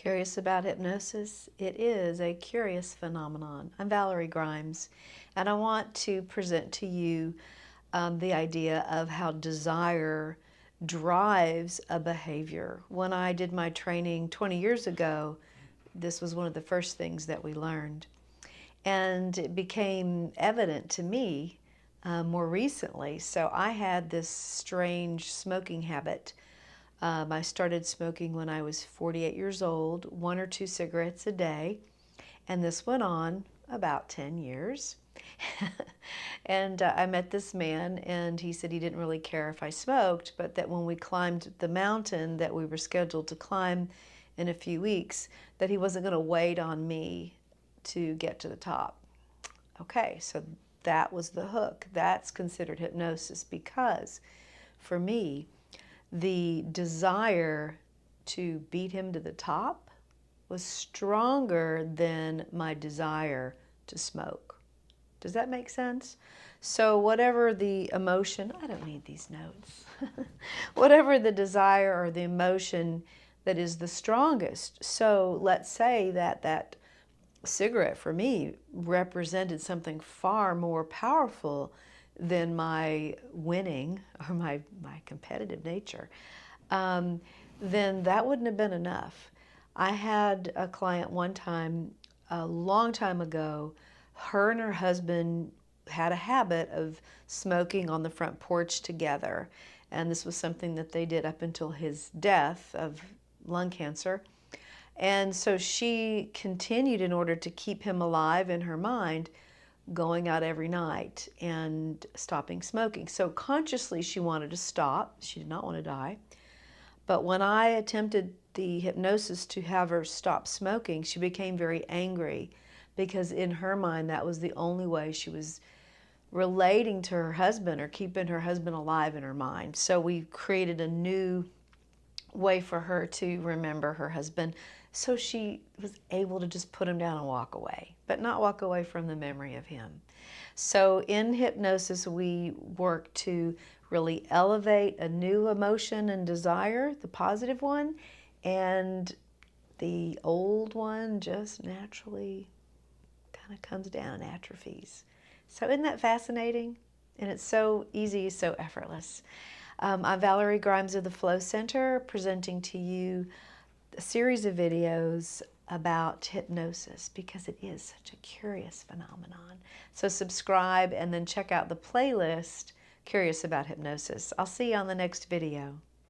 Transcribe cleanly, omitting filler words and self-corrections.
Curious about hypnosis? It is a curious phenomenon. I'm Valerie Grimes, and I want to present to you the idea of how desire drives a behavior. When I did my training 20 years ago, this was one of the first things that we learned. And it became evident to me more recently. So I had this strange smoking habit. I started smoking when I was 48 years old, 1 or 2 cigarettes a day, and this went on about 10 years. And I met this man, and he said he didn't really care if I smoked, but that when we climbed the mountain that we were scheduled to climb in a few weeks, that he wasn't going to wait on me to get to the top. Okay, so that was the hook. That's considered hypnosis because for me, the desire to beat him to the top was stronger than my desire to smoke. Does that make sense? So whatever the emotion, I don't need these notes, whatever the desire or the emotion that is the strongest. So let's say that that cigarette for me represented something far more powerful than my winning or my competitive nature, then that wouldn't have been enough. I had a client one time, a long time ago, her and her husband had a habit of smoking on the front porch together. And this was something that they did up until his death of lung cancer. And so she continued, in order to keep him alive in her mind, going out every night and stopping smoking. So consciously she wanted to stop. She did not want to die. But when I attempted the hypnosis to have her stop smoking, she became very angry because in her mind that was the only way she was relating to her husband or keeping her husband alive in her mind. So we created a new way for her to remember her husband, so she was able to just put him down and walk away, but not walk away from the memory of him. So in hypnosis, we work to really elevate a new emotion and desire, the positive one, and the old one just naturally kind of comes down and atrophies. So isn't that fascinating? And it's so easy, so effortless. I'm Valerie Grimes of the Flow Center, presenting to you a series of videos about hypnosis because it is such a curious phenomenon. So subscribe and then check out the playlist, Curious About Hypnosis. I'll see you on the next video.